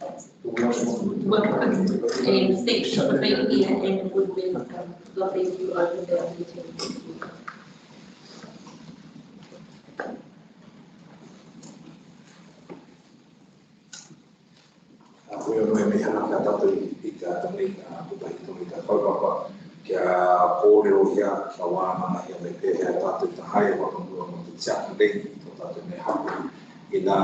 Welcome and thank you for being here, and it would be lovely if you opened our meeting. We're going to have a kia kōrero hea, kia wāmana hea me pēhea tātou ta hae wakamua mo te tiaki rei, tō tātou me hapu i nā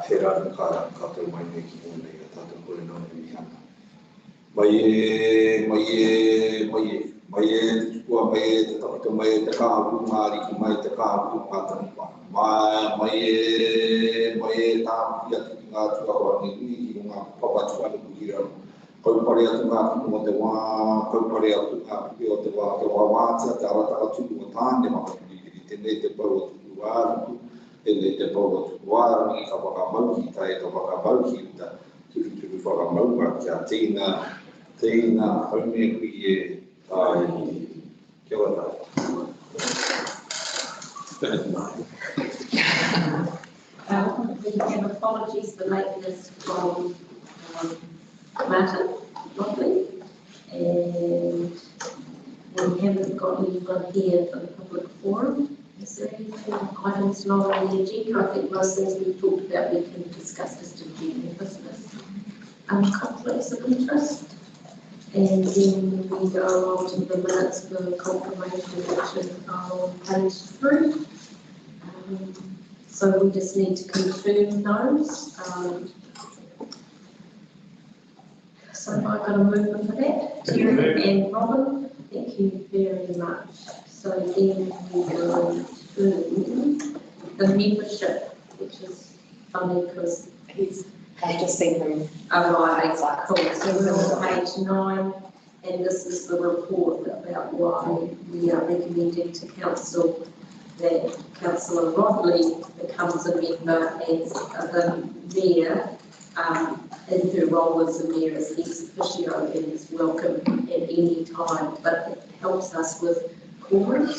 whera nuka kātou mai me ki hōne i tātou kore nō me mihana. Mai e tukua mai e te takito mai e te kāpu ngāri ki mai te kāpu ngātani wā. Mai e tāpu i atu ki ngā tuawa ni ui i ngā papatu anu kuhirau. Kaupare atu ngā kumu o te wā, kaupare atu ngā kumu o te wā wātia, te arataka tuku o tāne makapirikiri, tēnei te pau o tuku wāruku, tēnei te pau o tuku wārangi, ka whakamauki tai, ka whakamauki uta, turu whakamauka kia tēnā haune kui e tai. Kia ora tai. We have apologies for lateness from Martin, lovely, and we haven't got anyone here for the public forum. Is there anything, items not on the agenda? I think most things we've talked about we can discuss as to general business. Conflicts of interest, and then we go on to the minutes for confirmation action on page 3. So we just need to confirm those. So I've got a movement for that. Terry and Robin, thank you very much. So then we go to the membership, which is funny because I've just seen them. Oh, right, cool. So we're on page 9, and this is the report about why we are recommending to Council that Councillor Rodley becomes a member as the Mayor. In her role as the Mayor as ex officio and is welcome at any time, but it helps us with quorum.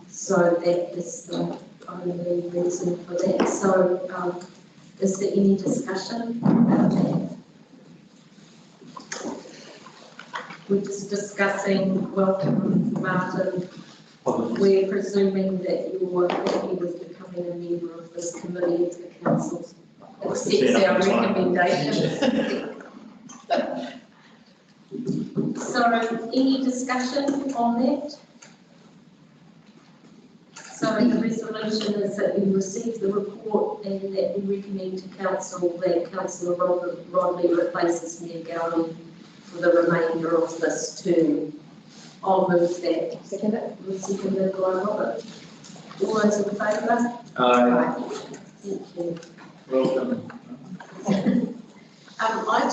So that is the only reason for that. So is there any discussion about that? We're just discussing, welcome Martin. We're presuming that you're happy with becoming a member of this committee if the council accepts our recommendations. So, any discussion on that? So the resolution is that we receive the report and that we recommend to Council that Councillor Rodley replaces Mayor Gowrie for the remainder of this term. I'll move that. Second it. Seconded by Robert. All those in favour? Aye. Thank you. Welcome. I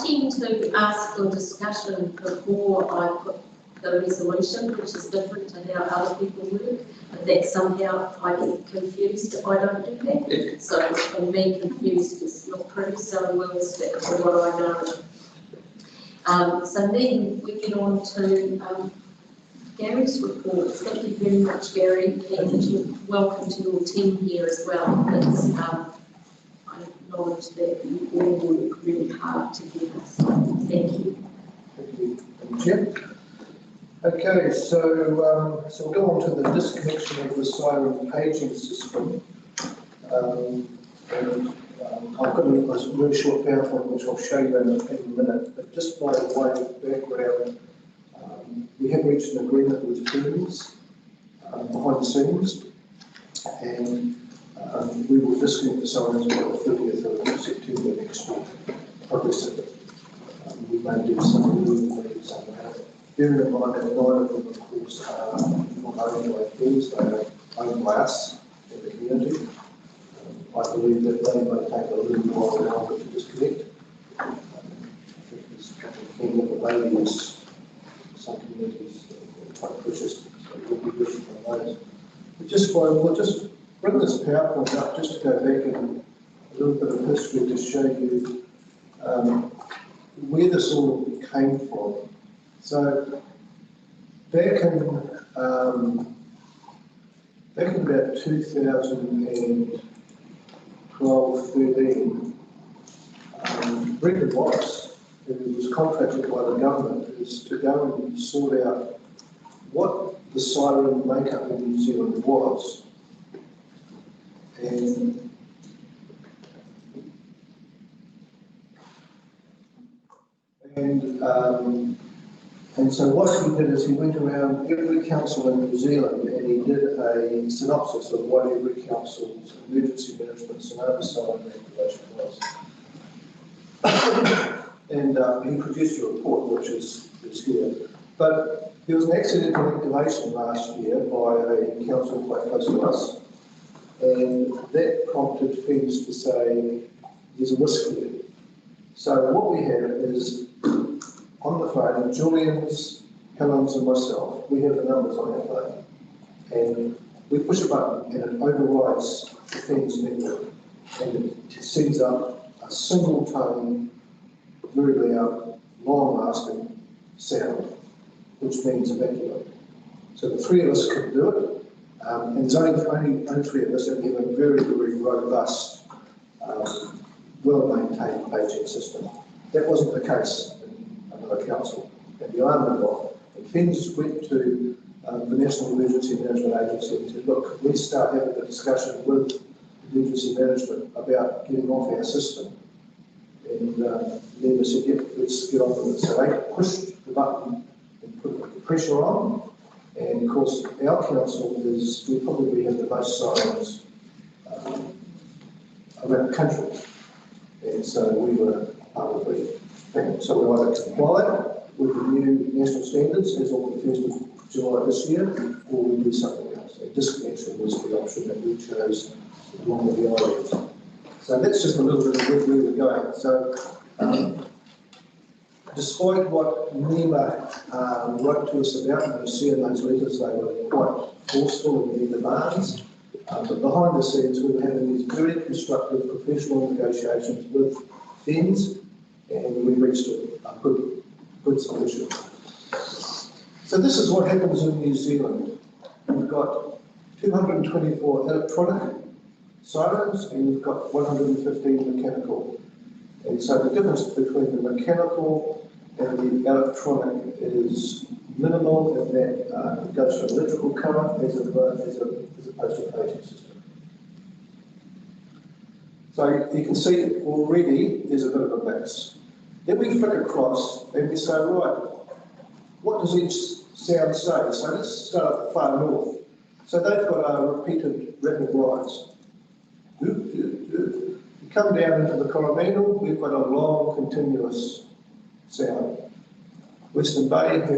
tend to ask for discussion before I put the resolution, which is different to how other people work, and that somehow I get confused if I don't do that. So for me, confused is not pretty, so we'll stick to what I know. So then we get on to Gary's report. Thank you very much, Gary, and welcome to your team here as well. It's, I acknowledge that you all work really hard together, so thank you. Thank you. Okay, so we'll go on to the disconnection of the siren paging system. I've got a really short PowerPoint which I'll show you in a minute, but just by way of background, we have reached an agreement with Thames behind the scenes, and we will disconnect the sirens by the 30th of September next year, progressively. We may do some, we may do some. Bearing in mind that 9 of them, of course, are not owned by Thames, they are owned by us in the community. I believe that they may take a little while longer to disconnect. Because the babies, some communities are quite precious, so we'll be different from those. But we'll just bring this PowerPoint up just to go back and a little bit of history to show you where this all came from. So back in about 2012-13, Brendan Wallace, who was contracted by the government, is to go and sort out what the siren makeup in New Zealand was. And so what he did is he went around every council in New Zealand and he did a synopsis of what every council's emergency management tsunami siren regulation was. And he produced a report which is here. But there was an accidental regulation last year by a council quite close to us, and that prompted Thames to say there's a risk here. So what we have is on the phone, Julian's, Helen's and myself, we have the numbers on our phone, and we push a button and it overrides the Thames network, and it sends up a single tone, very loud, long-lasting sound, which means evacuate. So the three of us could do it, and there's only three of us, and we have a very, very robust, well-maintained paging system. That wasn't the case in another council, and the alarm went off. And Thames went to the National Emergency Management Agency and said, look, we start having a discussion with emergency management about getting off our system. And then they said, yeah, let's get on with it. So they pushed the button and put the pressure on. And of course, our council is, we probably have the most sirens around the country. And so we were part of the thing. So we either comply with the new national standards as of the 1st of July this year, or we do something else. And disconnection was the option that we chose along with the islands. So that's just a little bit of where we were going. So despite what NEMA wrote to us about, and you see in those letters, they were quite forceful in their demands. But behind the scenes, we were having these very constructive professional negotiations with Thames, and we reached a good solution. So this is what happens in New Zealand. We've got 224 electronic sirens, and we've got 115 mechanical. And so the difference between the mechanical and the electronic is minimal, in that it goes to electrical current as opposed to a paging system. So you can see already there's a bit of a mix. Then we flick across and we say, right, what does each sound say? So let's start far north. So they've got a repeated rapid rise. You come down into the Coromandel, we've got a long continuous sound. Western Bay have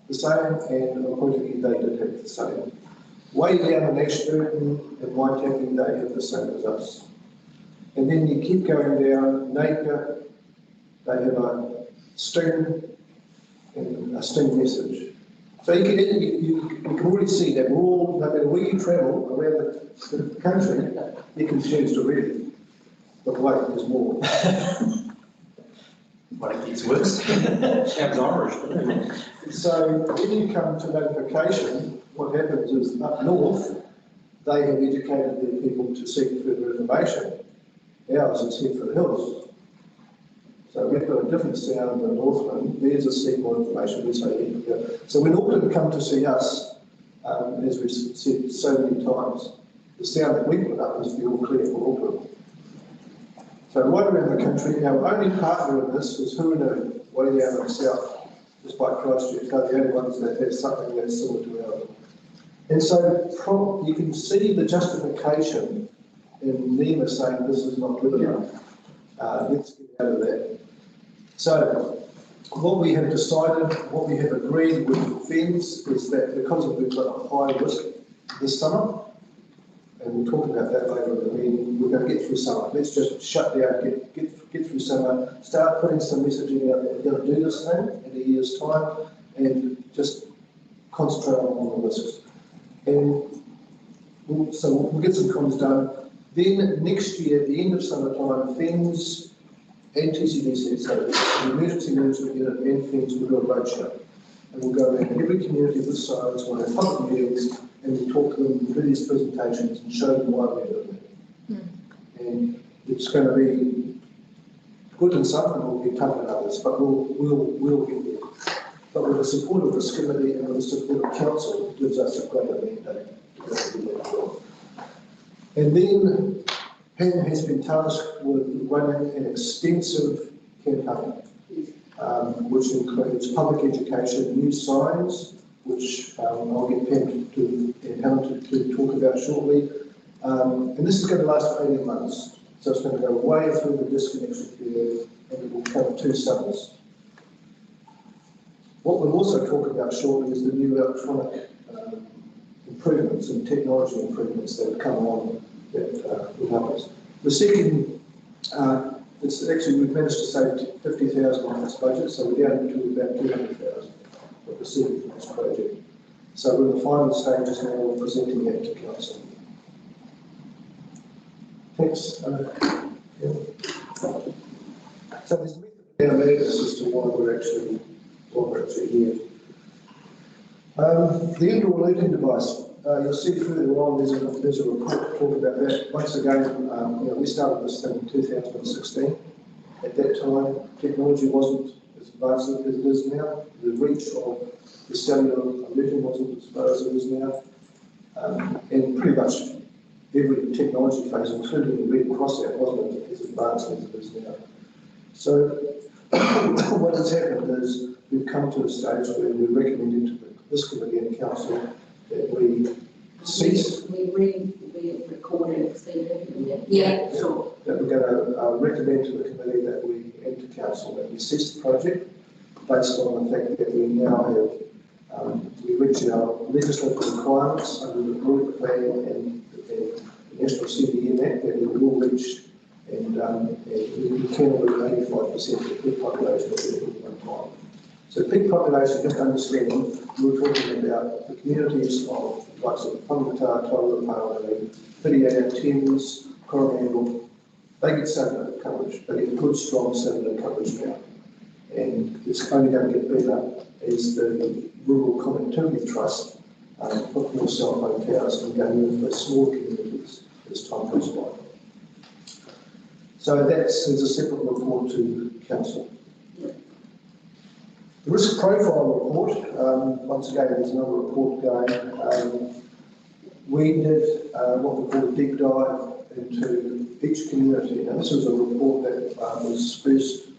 the same, and Pointy they did have the same. Way down in Ashburton and Waitaki, they have the same as us. And then you keep going down, Napier, they have a sting and a sting message. So you can already see that we're all, no matter where you travel around the country, you're confused already. But wait, there's more. But it gets worse. Sounds Irish. So when you come to notification, what happens is up north, they have educated their people to seek further information. Ours is head for the hills. So we've got a different sound than Northland. There's a seek more information. We say, yeah. So when Auckland come to see us, as we've said so many times, the sound that we put up is the all clear for Auckland. So right around the country, our only partner in this is Hurunu, way down in the south, just by Christchurch. They're the only ones that have something that's similar to ours. And so you can see the justification in NEMA saying this is not good enough. Let's get out of that. So what we have decided, what we have agreed with Thames is that because we've got a high risk this summer, and we'll talk about that later in the meeting, we're going to get through summer. Let's just shut down, get through summer, start putting some messaging out there. We're going to do this thing in a year's time and just concentrate on the risks. And so we'll get some comms done. Then next year, at the end of summertime, Thames and TCDC, so the Emergency Management Unit and Thames will do a roadshow. And we'll go around every community with sirens, we'll have public meetings, and we'll talk to them, do these presentations, and show them why we're doing it. And it's going to be good in some and will be tough in others, but we'll get there. But with the support of this committee and with the support of council, it gives us a greater mandate to go and do that job. And then Pam has been tasked with running an extensive campaign, which includes public education, new science, which I'll get Pam and Helen to talk about shortly. And this is going to last for 18 months. So it's going to go way through the disconnection period and it will cover 2 summers. What we'll also talk about shortly is the new electronic improvements and technology improvements that have come on that will help us. The second, it's actually, we've managed to save 50,000 on this budget, so we're down to about 200,000 that we're seeing from this project. So we're in the final stages now of presenting that to council. Thanks. Yeah. So there's a madness as to why we're actually here. The indoor learning device. You'll see further on there's a report to talk about that. Once again, we started this thing in 2016. At that time, technology wasn't as advanced as it is now. The reach of the cellular learning wasn't as far as it is now. And pretty much every technology phase, including the Red Cross App, wasn't as advanced as it is now. So what has happened is we've come to a stage where we're recommending to this committee and council that we cease. We recorded, yeah, sure. That we're going to recommend to the committee that we, and to council, that we cease the project based on the fact that we now have, we reach our legislative requirements under the group plan and the National CDM Act that we will reach, and we can reach 85% of the peak population at one time. So peak population, just understanding, we're talking about the communities of like Whangamata, Tauranga, Whitianga, Thames-Coromandel. They get cellular coverage, they get good strong cellular coverage now. And it's only going to get better as the Rural Connectivity Trust put more cell phone towers and go into the small communities as time goes by. So there's a separate report to council. The risk profile report, once again, there's another report going. We did what we call a deep dive into each community. Now, this was a report that was first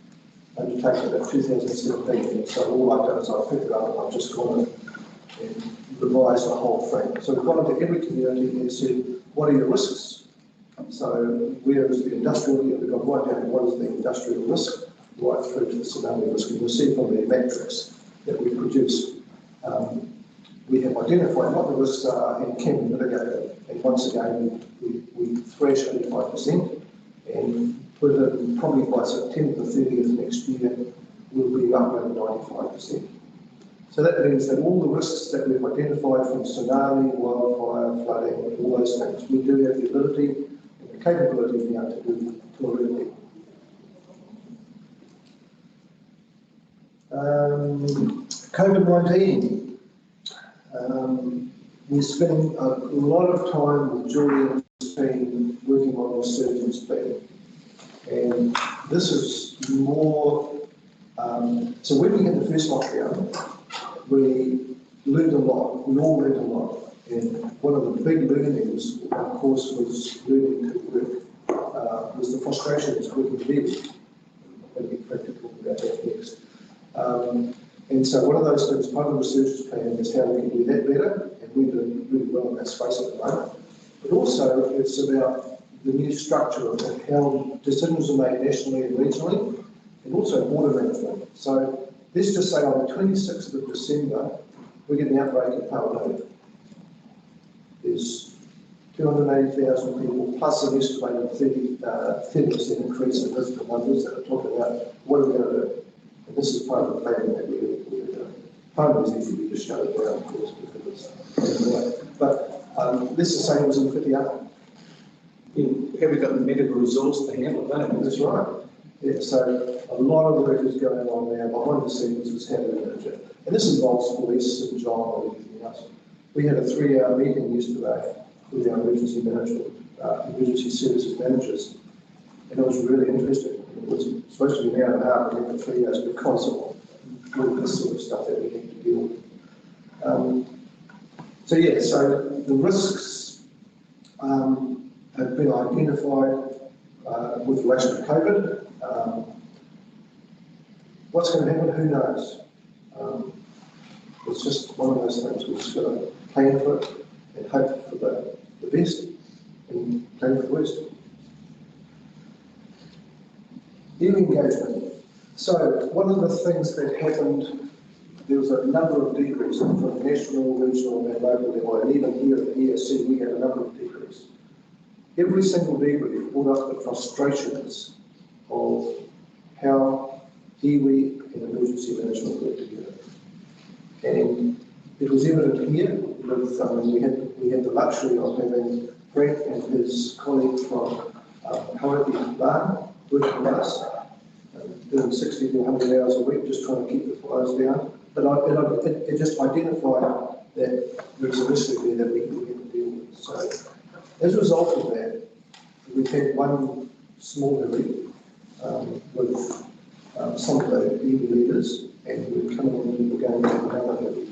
undertaken in 2017. So all I've done is I've picked it up and I've just gone and revised the whole thing. So we've gone into every community and said, what are your risks? So where is the industrial, we've got right down what is the industrial risk, right through to the tsunami risk. And you'll see from the matrix that we produce, we have identified what the risks are and can be mitigated. And once again, we thresh 85%, and within probably by September the 30th next year, we'll be up over 95%. So that means that all the risks that we've identified from tsunami, wildfire, flooding, all those things, we do have the ability and the capability now to do correctly. COVID-19. We're spending a lot of time with Julian's team working on the surgeon's plan. And this is more, so when we had the first lockdown, we learned a lot, we all learned a lot. And one of the big learnings, of course, was learning to work, was the frustrations working together. I'll be practical about that next. And so one of those things, part of the research's plan is how we can do that better, and we're doing really well in that space at the moment. But also, it's about the new structure of how decisions are made nationally and regionally, and also border management. So let's just say on the 26th of December, we get an outbreak at Tauranga. There's 280,000 people, plus an estimated 30% increase in visitor numbers that are talking about what are we going to do. And this is part of the planning that we're doing. Part of it is easy to just shut it down, of course, because it's but this is the same as in Whitianga. Have we got the medical resource to handle that? That's right. Yeah, so a lot of work is going on now behind the scenes is how to manage it. And this involves police and John and everything else. We had a 3-hour meeting yesterday with our emergency management, emergency services managers, and it was really interesting. it was supposed to be an hour and a half, and then for 3 hours because of all this sort of stuff that we need to deal with. So yeah, so the risks have been identified with relation to COVID. What's going to happen, who knows? It's just one of those things. We've just got to plan for it and hope for the best and plan for the worst. Youth engagement. So one of the things that happened, there was a number of debriefs from national, regional and local level, and even here at the ESC we had a number of debriefs. Every single debrief brought up the frustrations of how iwi and emergency management work together. And it was evident here with, we had the luxury of having Frank and his colleague from Hawaii Barn working with us, doing 60 to 100 hours a week, just trying to keep the fires down. But it just identified that there's an issue there that we had to deal with. So as a result of that, we've had one small delete with some of the EV leaders, and we're coming on and we're going to have another delete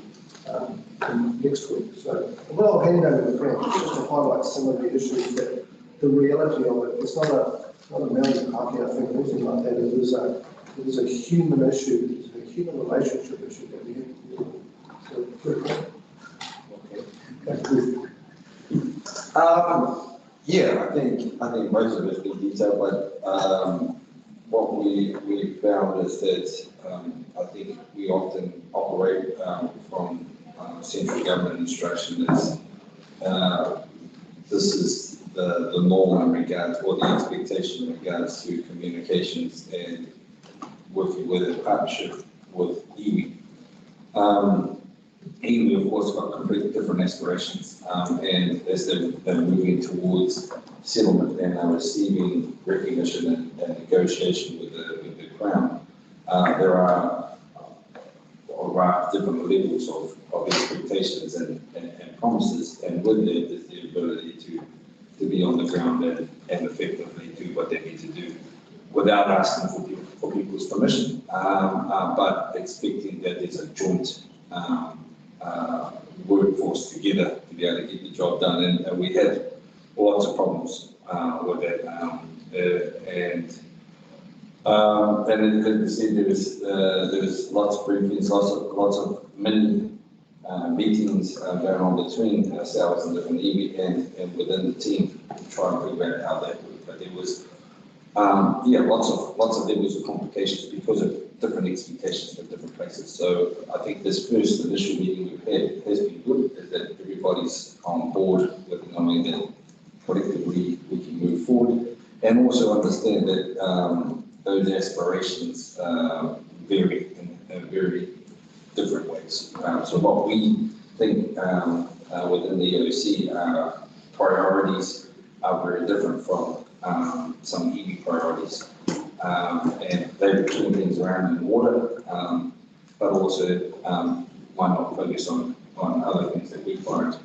next week. So what I'll hand over to Frank just to highlight some of the issues that the reality of it. It's not a mountain parking, I think, or anything like that. It is a human issue. It's a human relationship issue that we have to deal with. So, good. Yeah, I think most of it's been detailed, but what we found is that I think we often operate from central government instruction as this is the norm in regards, or the expectation in regards to communications and working with a partnership with iwi. Iwi, of course, got completely different aspirations, and as they're moving towards settlement and are receiving recognition and negotiation with the Crown, there are a raft of different levels of expectations and promises, and with that is the ability to be on the ground and effectively do what they need to do without asking for people's permission, but expecting that there's a joint workforce together to be able to get the job done. And we had lots of problems with that, and as I said, there's lots of briefings, lots of mini meetings going on between ourselves and different iwi and within the team to try and figure out how that worked. But there was lots of levels of complications because of different expectations from different places. So I think this first initial meeting we've had has been good, is that everybody's on board with knowing that collectively we can move forward, and also understand that those aspirations vary in very different ways. So what we think within the EOC priorities are very different from some iwi priorities. And they would turn things around in water, but also why not focus on other things that we find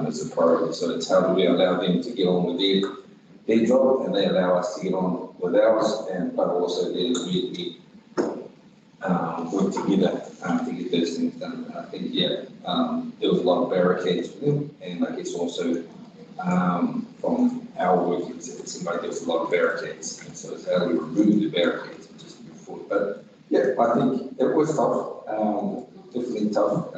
as a priority. So it's how do we allow them to get on with their job, and they allow us to get on with ours, but also then we work together to get those things done. I think, there was a lot of barricades for them, and I guess also from our work, it seemed like there was a lot of barricades, and so it's how do we remove the barricades and just move forward. But yeah, I think it was tough, definitely tough,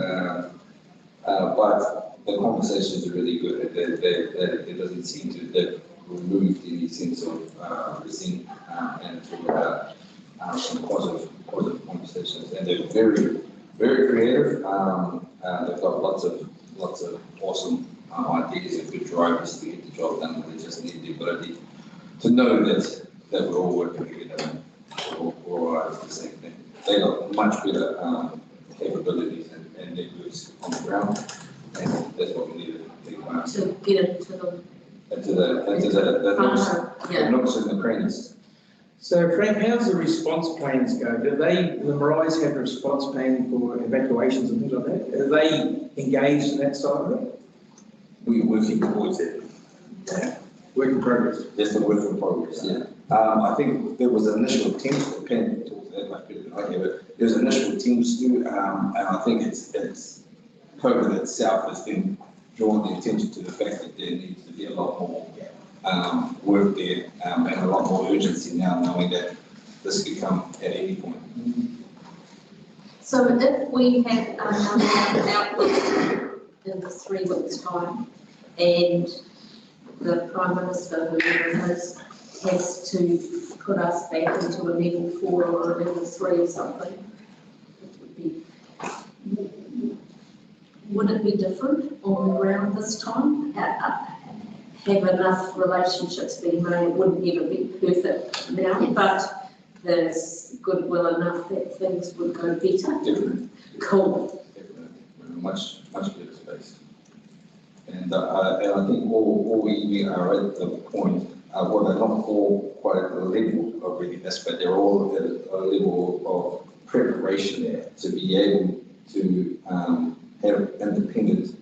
but the conversations are really good. There doesn't seem to have removed any sense of resentment and talk about some positive conversations, and they're very, very creative. They've got lots of awesome ideas and good drivers to get the job done. They just need the ability to know that we're all working together and we're all the same thing. They got much better capabilities and networks on the ground, and that's what we need to think about. To get into the nooks and the crannies. So Frank, how's the response plans go? Do the Marais have a response plan for evacuations and things like that? Are they engaged in that side of it? We're working towards it. Yeah. Work in progress. Just a work in progress, yeah. I think there was initial attempts, Pen talked that much better than I have it. There was initial attempts to, and I think it's COVID itself has been drawn the attention to the fact that there needs to be a lot more work there, and a lot more urgency now, knowing that this could come at any point. So if we have another outlook in 3 weeks' time, and the Prime Minister, whoever it is, has to put us back into a level 4 or a level 3 or something, would it be different on the ground this time? Have enough relationships been made? It wouldn't ever be perfect now, but there's goodwill enough that things would go better. Definitely. Cool. Definitely. We're in a much better space. And I think all we are at the point, well, they're not all quite at the level of readiness, but they're all at a level of preparation there to be able to have independent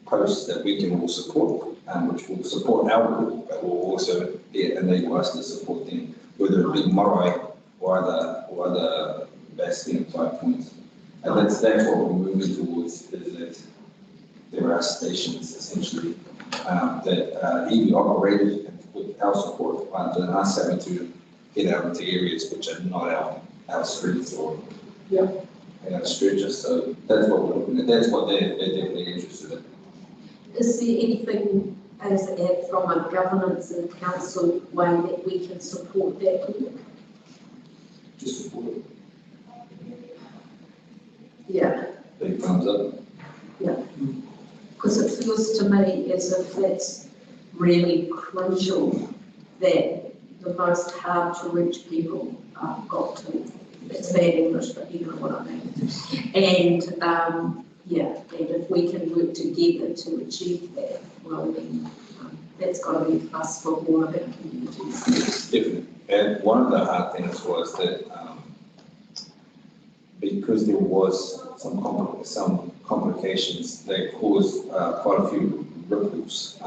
posts that we can all support, which will support our group, but will also enable us to support them, whether it be marae or other bastion type points. And that's what we're moving towards, is that there are stations essentially that EV operated with our support, and us having to get out into areas which are not our streets or our stretches. So that's what we're looking at. That's what they're definitely interested in. Is there anything as from a governance and council way that we can support that work? Just support it. Yeah. Big thumbs up. Yeah. Because it feels to me as if that's really crucial, that the most hard to reach people got to. It's bad English, but you know what I mean. And and if we can work together to achieve that, well then that's got to be a plus for all of our communities. Definitely. And one of the hard things was that because there was some complications that caused quite a few ripples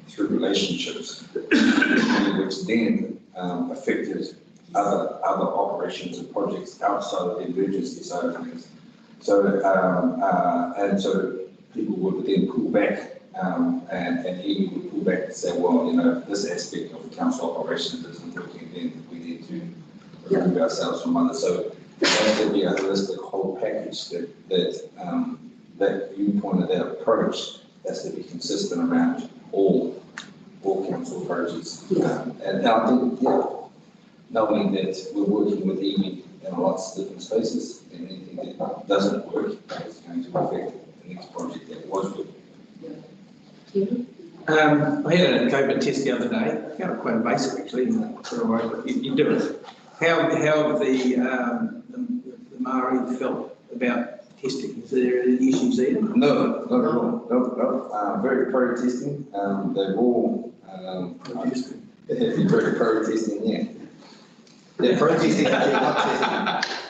through relationships, which then affected other operations and projects outside of the emergency side of things. So and so people would then pull back, and he would pull back and say, well, you know, this aspect of the council operations isn't working, then we need to remove ourselves from others. So there has to be a holistic whole package that you pointed out approach has to be consistent around all council approaches. And I think, knowing that we're working with EMI in lots of different spaces, and anything that doesn't work is going to affect the next project that was working. I had a COVID test the other day, kind of quite basic actually, but you do it. How the Maori felt about testing? Is there any issues there? No, not at all. No. Very pro testing. They're all very pro testing, yeah. They're pro testing, actually not testing.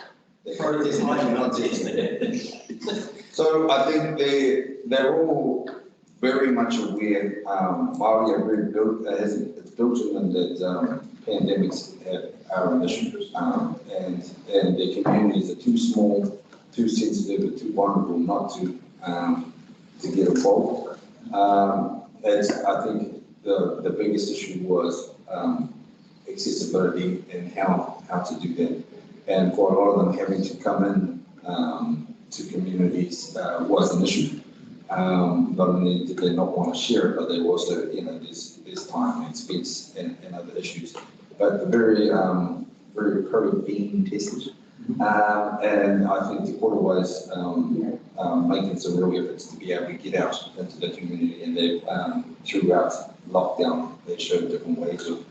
They're pro testing, actually not testing. So I think they're all very much aware. Maori are very it's built in them that pandemics are an issue, and the communities are too small, too sensitive, and too vulnerable not to get involved. I think the biggest issue was accessibility and how to do that. And for a lot of them, having to come in to communities was an issue. Not only did they not want to share it, but they also, there's time and expense and other issues. But the very pro being tested. And I think the Port was making some real efforts to be able to get out into the community, and they throughout lockdown they showed different ways of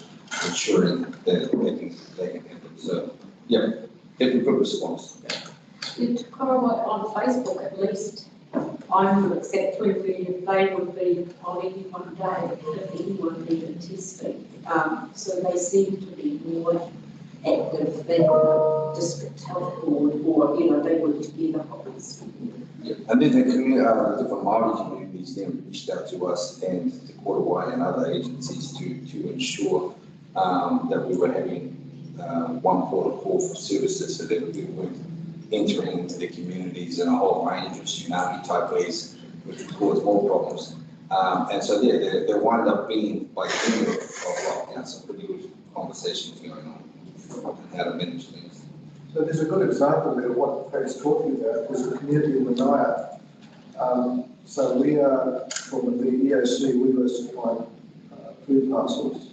ensuring that they can happen. So definitely good response. On Facebook at least, I would accept they would be on any one day if anyone needed testing. So they seem to be more active than the district health board, or they work together obviously. And then the different Maori communities communities then reached out to us and to Korowai and other agencies to ensure that we were having one port of call for services so that we weren't entering into the communities in a whole range of tsunami type ways, which would cause more problems. And so there wind up being, by the end of lockdown, some pretty good conversations going on and how to manage things. So there's a good example there of what Pat's talking about. There's a community in Manaia. So we are, from the EOC, we were supplying food parcels.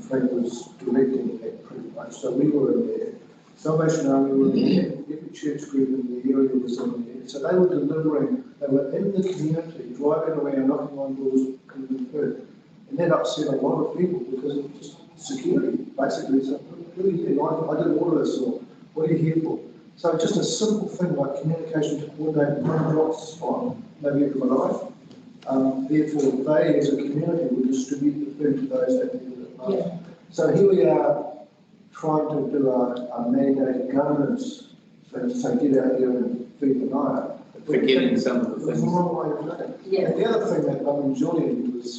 Frank was directing that pretty much. So we were in there. Salvation Army were in there. Every church group in the area was in there. So they were delivering, they were in the community, driving around, knocking on doors, delivering food. And that upset a lot of people because of just security, basically. So what are you doing? I did all of this, or what are you here for? So just a simple thing like communication to coordinate drops on maybe a life. Therefore, they as a community will distribute the food to those that need it most. Yeah. So here we are trying to do a mandated governance thing, so get out here and feed the night. Forgetting some of the There's a things. wrong way of doing it. Yeah. And the other thing that Julian was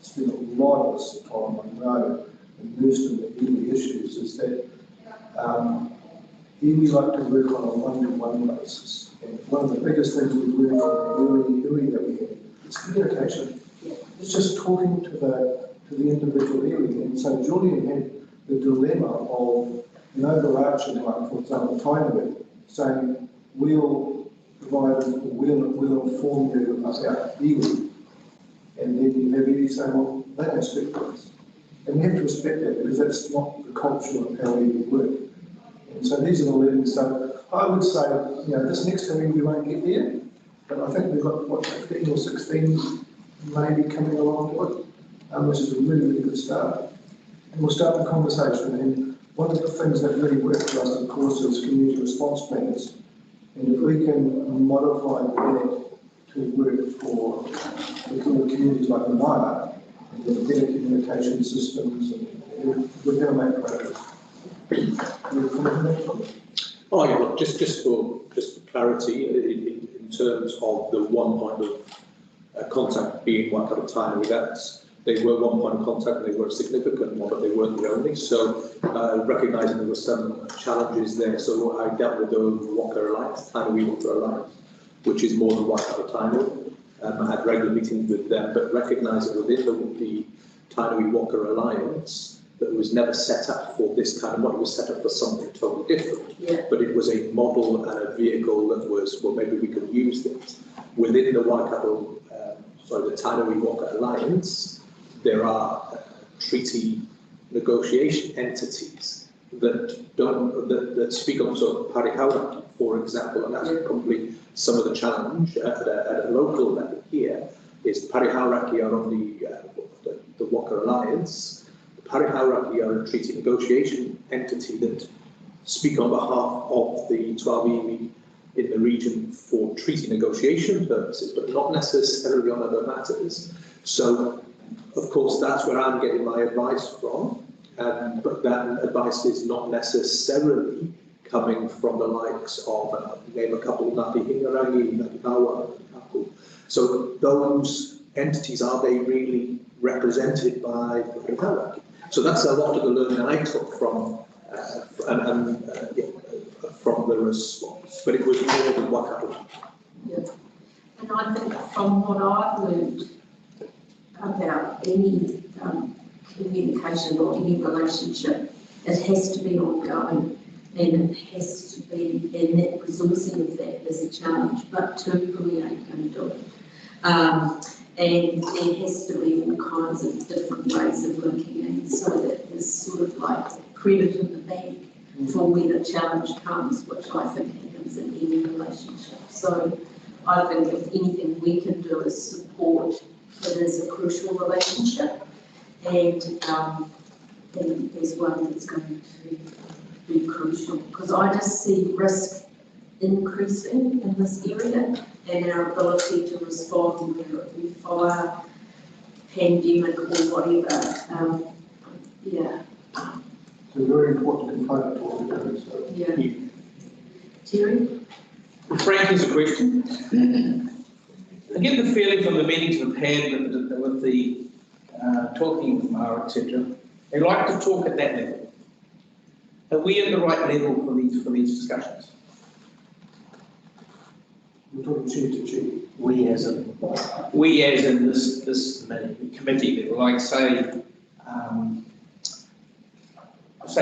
spent a lot of this time, I know, immersed in the early issues, is that here we like to work on a one-to-one basis. And one of the biggest things we work on the early that we have is communication. It's just talking to the individual area. And so Julian had the dilemma of an overarching, like for example, Tainui, saying we'll provide, we'll inform you about iwi. And then you have iwi saying, well, they don't speak to us. And we have to respect that because that's not the culture of how we work. And so these are the learnings. So I would say, this next time we won't get there, but I think we've got, 15 or 16 maybe coming along to it, which is a really, really good start. And we'll start the conversation. And one of the things that really works for us, of course, is community response plans. And if we can modify that to work for the communities like Manaia, and with better communication systems, and we're going to make progress. Oh yeah, look, just for clarity, in terms of the one point of contact being one kind of time events, they were one point of contact and they were a significant one, but they weren't the only. So recognising there were some challenges there, so I dealt with the Walker Alliance, Tiny Walker Alliance, which is more than one at a time. I had regular meetings with them, but recognising within the Tiny Walker Alliance, that it was never set up for this kind of model. It was set up for something totally different. Yeah. But it was a model and a vehicle that was, well, maybe we could use this. Within the Waikato, the Tiny Walker Alliance, there are treaty negotiation entities that speak up. So Parihauraki, for example, and that's probably some of the challenge at a local level here, is Parihauraki are on the Walker Alliance. Parihauraki are a treaty negotiation entity that speak on behalf of the 12 iwi in the region for treaty negotiation purposes, but not necessarily on other matters. So, of course, that's where I'm getting my advice from, but that advice is not necessarily coming from the likes of, name a couple, Ngāti Hingarangi, Ngāti Tawa, Ngāti. So those entities, are they really represented by Parihauraki? So that's a lot of the learning I took from from the response, but it was more than what happened. Yeah. And I think from what I've learned about any communication or any relationship, it has to be ongoing and it has to be, and that resourcing of that is a challenge, but two really ain't going to do it. And there has to be all kinds of different ways of linking in so that there's sort of like credit in the bank for when a challenge comes, which I think happens in any relationship. So I think if anything we can do is support it as a crucial relationship, and then there's one that's going to be crucial, because I just see risk increasing in this area and our ability to respond, whether it be fire, pandemic or whatever. It's a very important component to what we're doing. So. Yeah. Terry? Frank has a question. I get the feeling from the meetings we've had with the talking with Mara, etc., they like to talk at that level. Are we at the right level for these discussions? We're talking chief to chief. We as in this committee level, like say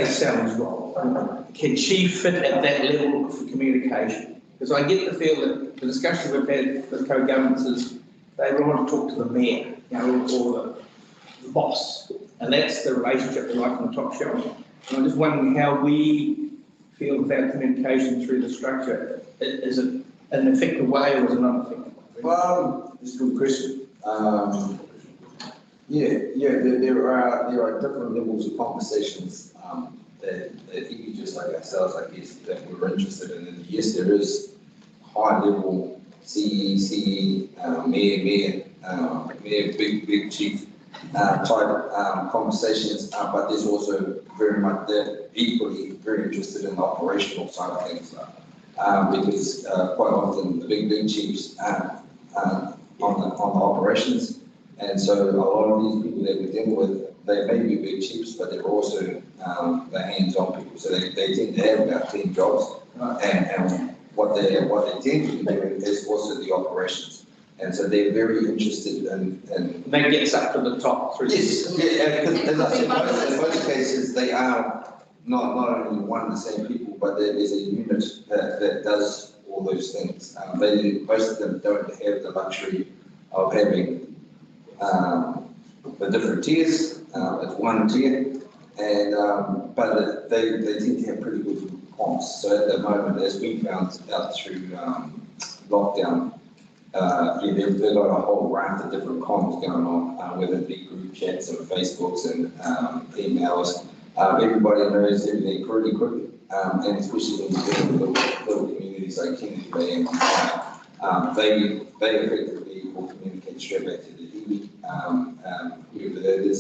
Sally's role. Can she fit at that level for communication? Because I get the feel that the discussions we've had with co-governments is they want to talk to the mayor, or the boss, and that's the relationship they like on the top shelf. And I'm just wondering how we feel with our communication through the structure. Is it an effective way or is it not effective way? Well, it's a good question. There are different levels of conversations that even just like ourselves, I guess, that we're interested in. And yes, there is high level CE, mayor, big chief type conversations, but there's also very much that equally very interested in the operational side of things. Because quite often the big chiefs on the operations, and so a lot of these people that we deal with, they may be big chiefs, but they're also the hands-on people. So they tend to have about 10 jobs, and what they tend to be doing is also the operations. And so they're very interested in They get up to the top through. Yes, yeah, because as I said, in most cases they are not only one and the same people, but there is a unit that does all those things. Most of them don't have the luxury of having the different tiers. It's one tier, and but they tend to have pretty good comms. So at the moment, as we found out through lockdown, they've got a whole raft of different comms going on, whether it be group chats and Facebooks and emails. Everybody knows everything pretty quickly, and especially when you're dealing with little communities like Kennedy Bay and they effectively will communicate straight back to the Iwi, whoever that is,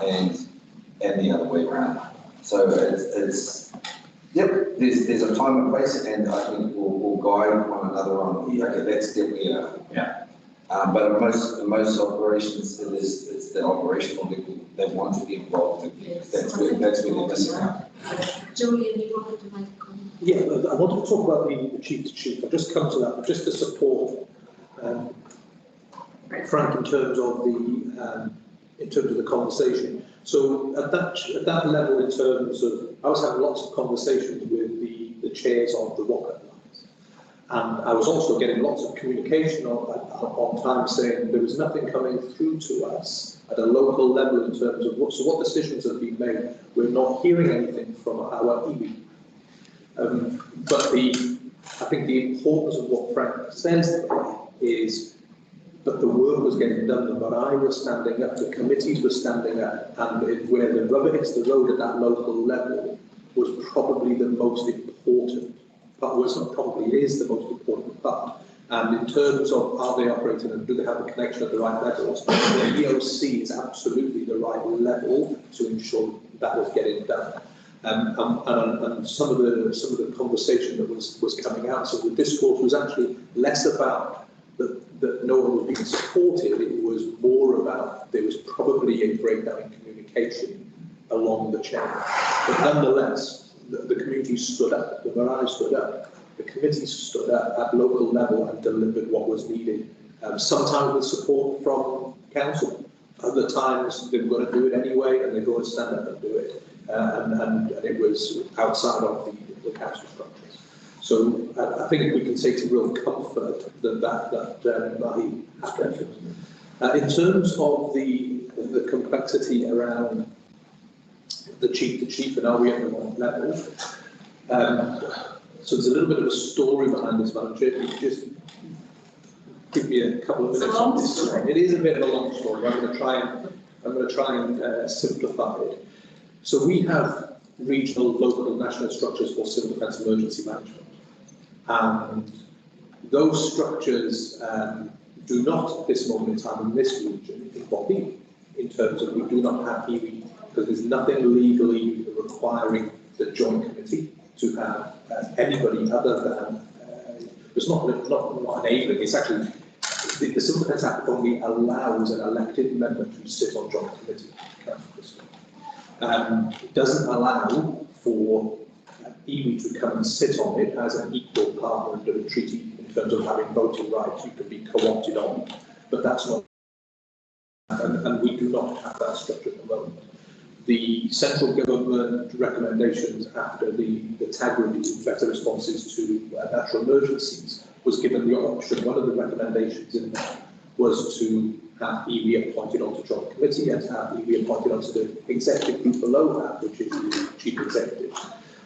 and the other way around. So it's yep, there's a time and place, and I think we'll guide one another on. Okay, that's definitely but in most operations, it's the operational level that want to be involved in. Yes. That's where they're missing out. Julian, you wanted to make a comment? Yeah, I wanted to talk about the chief to chief. I've just come to that, but just to support Frank in terms of the conversation. So at that level, in terms of, I was having lots of conversations with the chairs of the rocket lines, and I was also getting lots of communication on time saying there was nothing coming through to us at a local level in terms of what decisions have been made. We're not hearing anything from our iwi. But I think the importance of what Frank says is that the work was getting done, the Marae was standing up, the committees were standing up, and where the rubber hits the road at that local level was probably the most important part. Well, it's not probably, it is the most important part. And in terms of are they operating and do they have a connection at the right levels, the EOC is absolutely the right level to ensure that was getting done. And some of the conversation that was coming out, so the discourse was actually less about that no one was being supported. It was more about there was probably a breakdown in communication along the chain. But nonetheless, the community stood up, the Marae stood up, the committees stood up at local level and delivered what was needed. Sometimes with support from council, other times they were going to do it anyway and they're going to stand up and do it. And it was outside of the council structures. So I think we can say to real comfort that happened. In terms of the complexity around the chief and are we at the right level? So there's a little bit of a story behind this, Madam Chair. If you just give me a couple of minutes on this. It is a bit of a long story. I'm going to try and simplify it. So we have regional, local, national structures for civil defence emergency management. And those structures do not, at this moment in time, in this region, embody in terms of we do not have iwi, because there's nothing legally requiring the joint committee to have anybody other than, it's not enabling, it's actually the Civil Defence Act only allows an elected member to sit on joint committee. It doesn't allow for iwi to come and sit on it as an equal partner under the treaty in terms of having voting rights. You can be co-opted on, but that's not, and we do not have that structure at the moment. The central government recommendations after the TAG review, better responses to natural emergencies, was given the option. One of the recommendations in there was to have iwi appointed onto joint committee and to have iwi appointed onto the executive group below that, which is the chief executive.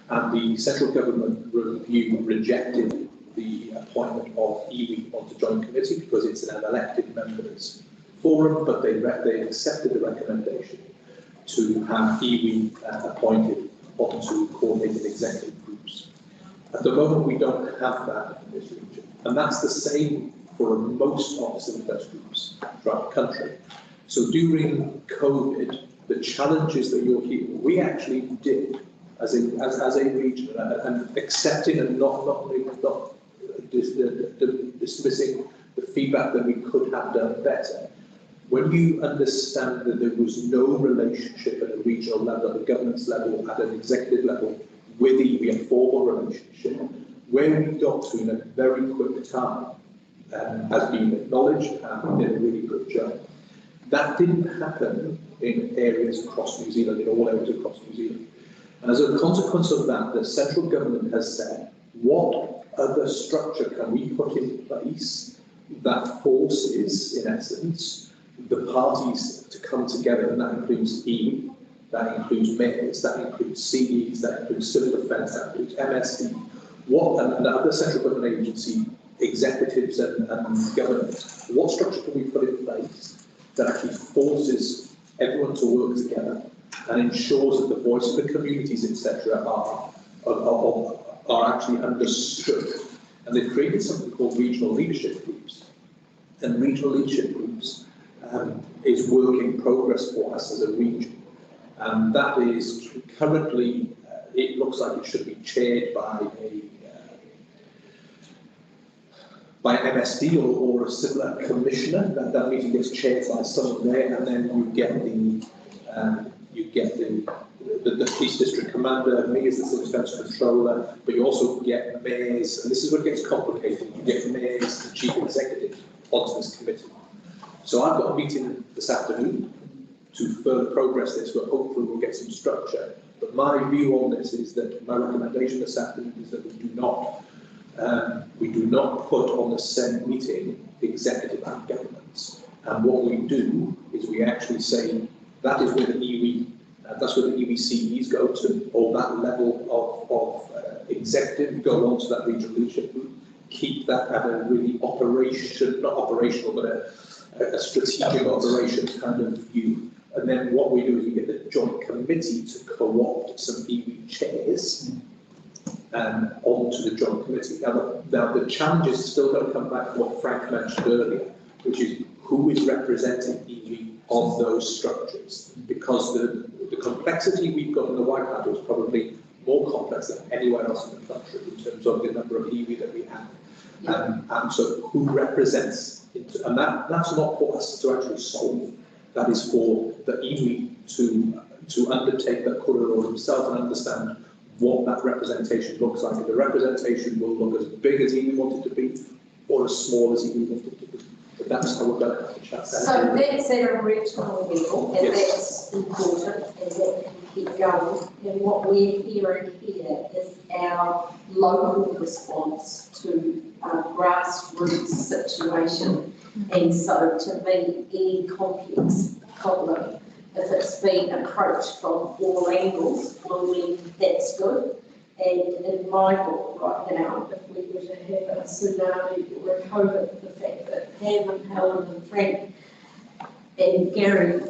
And the central government review rejected the appointment of iwi onto joint committee because it's an elected members forum, but they accepted the recommendation to have iwi appointed onto coordinated executive groups. At the moment, we don't have that in this region, and that's the same for most of the civil defence groups throughout the country. So during COVID, the challenges that you're hearing, we actually did as a region, and accepting and not dismissing the feedback that we could have done better. When you understand that there was no relationship at a regional level, at the governance level, at an executive level, with iwi, a formal relationship, where we got to in a very quick time has been acknowledged and did a really good job. That didn't happen in areas across New Zealand, in all areas across New Zealand. And as a consequence of that, the central government has said, what other structure can we put in place that forces, in essence, the parties to come together, and that includes iwi, that includes mayors, that includes CEs, that includes civil defence, that includes MSD, and other central government agency executives and government, what structure can we put in place that actually forces everyone to work together and ensures that the voice of the communities, etc., are actually understood? And they've created something called regional leadership groups. And regional leadership groups is work in progress for us as a region. And that is currently, it looks like it should be chaired by an MSD or a similar commissioner. That meeting gets chaired by someone there, and then you get the police district commander, me as the civil defence controller, but you also get mayors, and this is where it gets complicated. You get mayors and chief executive onto this committee. So I've got a meeting this afternoon to further progress this, but hopefully we'll get some structure. But my view on this is that my recommendation this afternoon is that we do not put on the same meeting executive and governments. And what we do is we actually say that is where the iwi, that's where the iwi CEs go to, or that level of executive go on to that regional leadership group. Keep that at a really not operational, but a strategic operation kind of view. And then what we do is we get the joint committee to co-opt some iwi chairs onto the joint committee. Now the challenge is still going to come back to what Frank mentioned earlier, which is who is representing iwi of those structures, because the complexity we've got in the Waikato is probably more complex than anywhere else in the country in terms of the number of iwi that we have. Yeah. And so who represents it? And that's not for us to actually solve. That is for the iwi to undertake that korero himself and understand what that representation looks like. If the representation will look as big as iwi want it to be, or as small as iwi want it to be. But that's how we're going to have to chat. So that's at a regional level, and yes, that's important, and that can keep going. And what we're hearing here is our local response to grassroots situation. And so to me, any complex problem, if it's been approached from all angles, well, then that's good. And in my book right now, if we were to have a tsunami or a COVID, the fact that Pam and Helen and Frank and Gary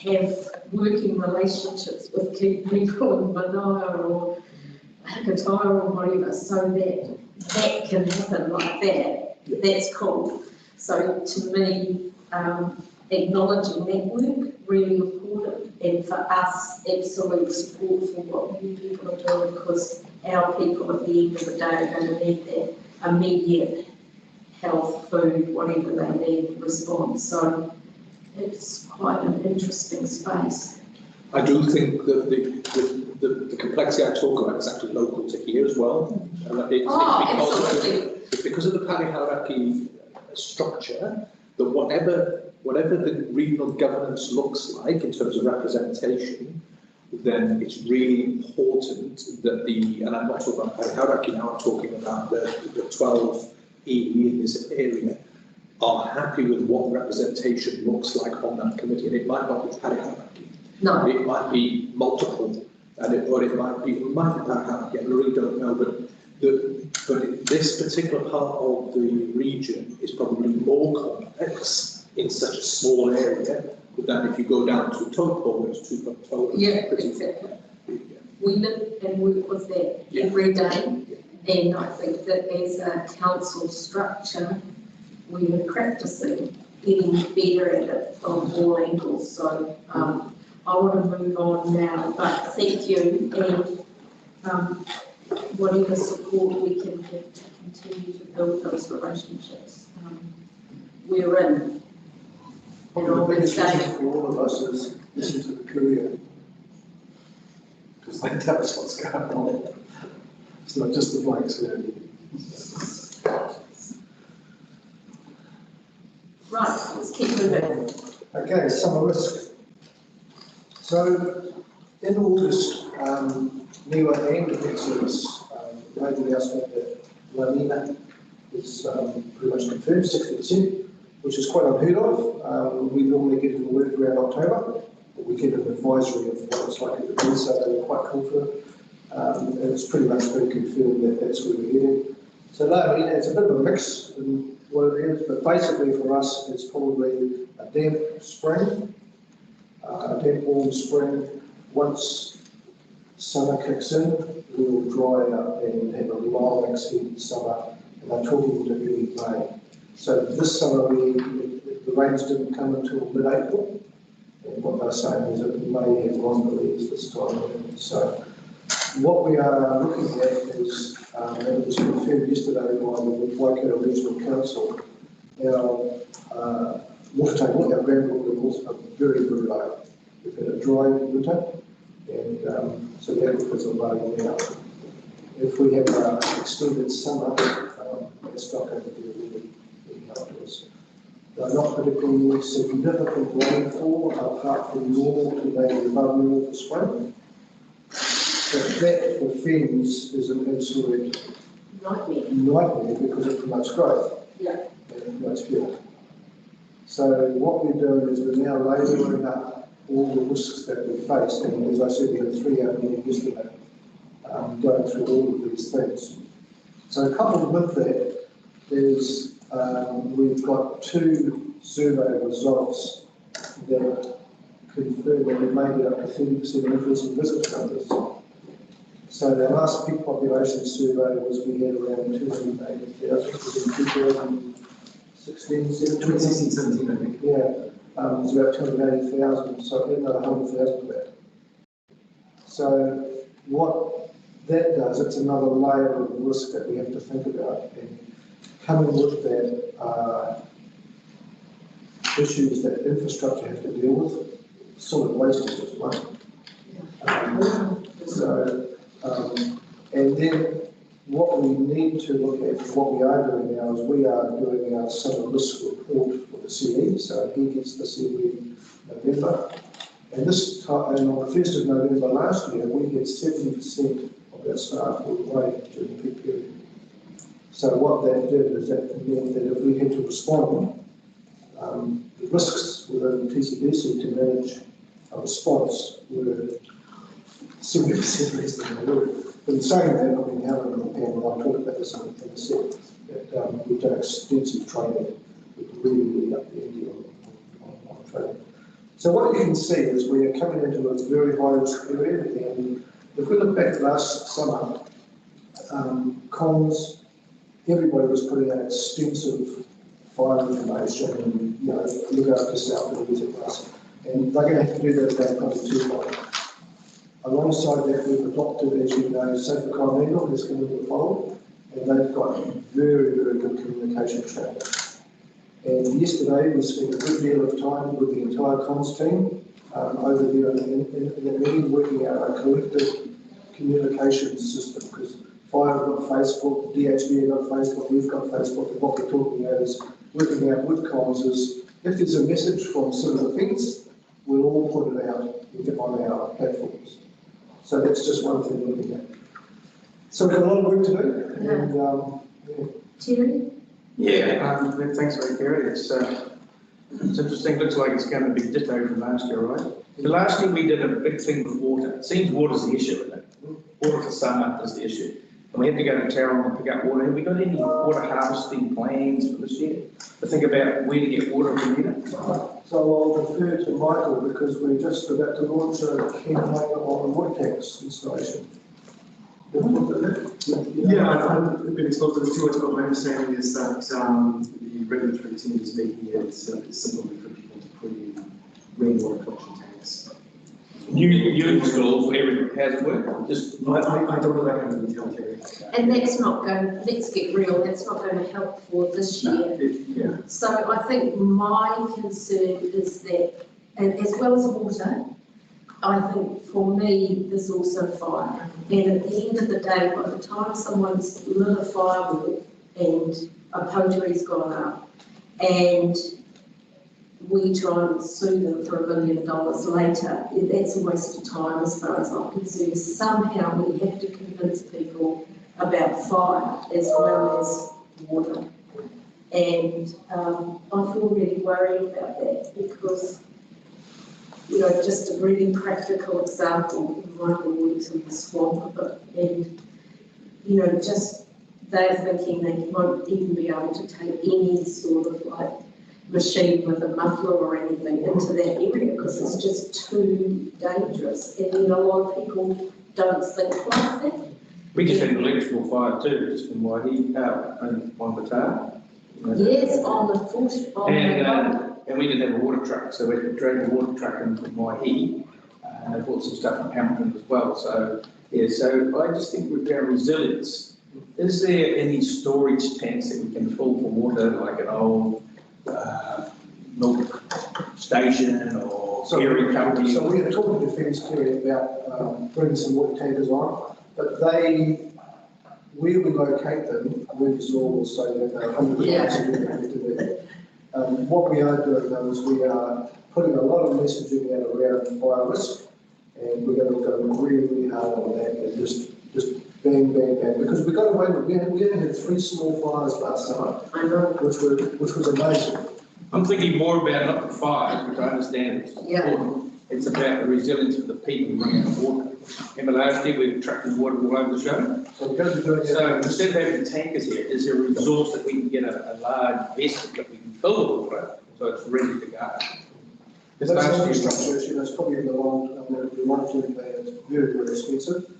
have working relationships with key people in Manoa or Hakatara or whatever, so that can happen like that, that's cool. So to me, acknowledging that work, really important, and for us, absolute support for what you people are doing, because our people at the end of the day are going to need that immediate health, food, whatever they need response. So it's quite an interesting space. I do think that the complexity I talk about is actually local to here as well. And it's because of the party hierarchy structure that whatever the regional governance looks like in terms of representation, then it's really important that and I'm not talking about party hierarchy now, I'm talking about the 12E in this area, are happy with what representation looks like on that committee. And it might not be party hierarchy. No. It might be multiple, or it might be party hierarchy. I really don't know, but this particular part of the region is probably more complex in such a small area than if you go down to Topo, where it's 2.12. Yeah, exactly. We live and work with that every day, and I think that as a council structure, we are practicing getting better at it from all angles. So I want to move on now, but thank you, and whatever support we can give to continue to build those relationships, we're in. And The I'll be biggest saying, issue for all of us is listen to the courier, because they tell us what's going on. It's not just the blanks there. right, let's keep moving. Okay, summer risk. So in August, NIWA and Defence Service made the announcement that La Nina is pretty much confirmed, 60%, which is quite unheard of. We normally get an alert around October, but we get an advisory of what it's likely to be, so they're quite confident. And it's pretty much been confirmed that that's where we're heading. So La Nina, it's a bit of a mix in what it is, but basically for us, it's probably a damp spring, a damp warm spring. Once summer kicks in, we will dry up and have a long extended summer, and I'm talking to early May. So this summer, the rains didn't come until mid-April, and what they're saying is that we may have longer leaves this time. So what we are looking at is, and it was confirmed yesterday by the Waikato Regional Council, our water table, our groundwater levels are very, very low. We've had a dry winter, and so the aquifers are low now. If we have an extended summer, it's not going to be really help to us. They're not particularly significant rainfall apart from normal to maybe above normal for spring. But that for Fens is an absolute nightmare because it promotes growth and it promotes fuel. So what we're doing is we're now labelling up all the risks that we face, and as I said, we had a 3-hour meeting yesterday going through all of these things. So coupled with that is we've got 2 survey results that confirm that we may get up to 30% increase in visitor numbers. So the last peak population survey was we had around 280,000 in 2016, 17, I think. Yeah, it was about 280,000, so another 100,000 of that. So what that does, it's another layer of risk that we have to think about. And coming with that are issues that infrastructure has to deal with. Solid waste is just one. And then what we need to look at, what we are doing now, is we are doing our summer risk report for the CE. So he gets the CE in November. And this time, and on the 1st of November last year, we had 70% of our staff were away during the peak period. So what that did is that meant that if we had to respond, the risks within TCDC to manage a response were 70% less than they were. But in saying that, I mean, Helen and Pam, and I'll talk about this in a sec, that we've done extensive training with really up the ante on training. So what you can see is we are coming into a very high risk area, and if we look back last summer, comms, everybody was putting out extensive fire information and, you know, look after yourself and visit us. And they're going to have to do that again probably too long. Alongside that, we've adopted, as you know, Thames-Coromandel has come into the fold, and they've got very, very good communication training. And yesterday we spent a good deal of time with the entire comms team over there in the meeting, working out a collective communication system, because Fire have got Facebook, DHB have got Facebook, we've got Facebook, and what we're talking about is working out with comms is, if there's a message from civil defence, we'll all put it out on our platforms. So that's just one thing we're looking at. So we've got a lot of work to do, and Terry? Yeah, thanks for that, Gary. It's interesting. Looks like it's going to be ditto from last year, right? The last year we did a big thing with water. It seems water's the issue, isn't it? Water for summer is the issue. And we have to go to town and pick up water. Have we got any water harvesting plans for this year? To think about where to get water if we need it? so I'll defer to Michael, because we're just about to launch a campaign on water tanks installation. Yeah, I've been exposed to this too, but my understanding is that the regulatory team is making it simpler for people to put in rainwater collection tanks. You install every has work. Just I don't know that kind of detail, Terry. And that's not going, let's get real, that's not going to help for this year. Yeah. So I think my concern is that, and as well as water, I think for me, there's also fire. And at the end of the day, by the time someone's lit a firewall and a potery's gone up, and we try and sue them for $1 million later, that's a waste of time as far as I'm concerned. Somehow we have to convince people about fire as well as water. And I feel really worried about that, because, you know, just a really practical example, my boys in the swamp of it, and, you know, just they're thinking they won't even be able to take any sort of like machine with a muffler or anything into that area, because it's just too dangerous. And then a lot of people don't think like that. we just had electrical fire too, just in Waihi, and on the town. Yes, on the foot, on the road. And we didn't have a water truck, so we had to drag the water truck in from Waihi, and they bought some stuff from Hamilton as well. So, yeah, so I just think with our resilience, is there any storage tanks that we can fill for water, like an old milk station or dairy company? So we're talking to Defence Terry about bringing some water tankers on, but where we locate them, Lucas Law will say that they're 100% what we are doing though is we are putting a lot of messaging out around fire risk, and we're going to go really, really hard on that, and just bang, bang, bang, because we got away with, we only had 3 small fires last summer, I know. which was amazing. I'm thinking more about not the fires, which I understand is important. It's about the resilience of the people running the water. Remember last year we were trucking water all over the show? So we're going to be doing So that. instead of having tankers here, is there a resource that we can get a large vessel that we can fill the water so it's ready to go? That's an infrastructure issue, that's probably in the long-term plan, it's very, very expensive.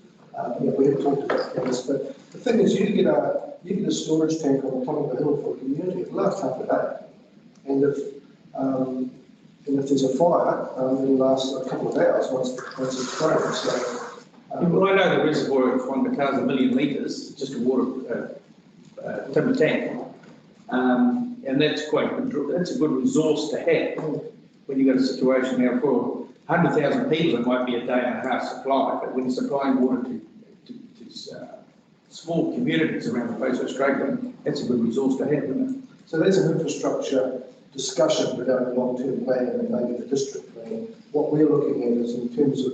We have talked about this, but the thing is, you get a storage tank on the top of the hill for a community, it lasts half a day. And if there's a fire, it'll last a couple of hours once it's thrown. So, Well, I know the reservoir at Whangatā is 1 million litres, just a water timber tank. And that's that's a good resource to have when you've got a situation now for 100,000 people, it might be a day and a half supply, but when you're supplying water to small communities around the place of Australia, that's a good resource to have, isn't it? so that's an infrastructure discussion regarding long-term planning and maybe the district plan. What we're looking at is in terms of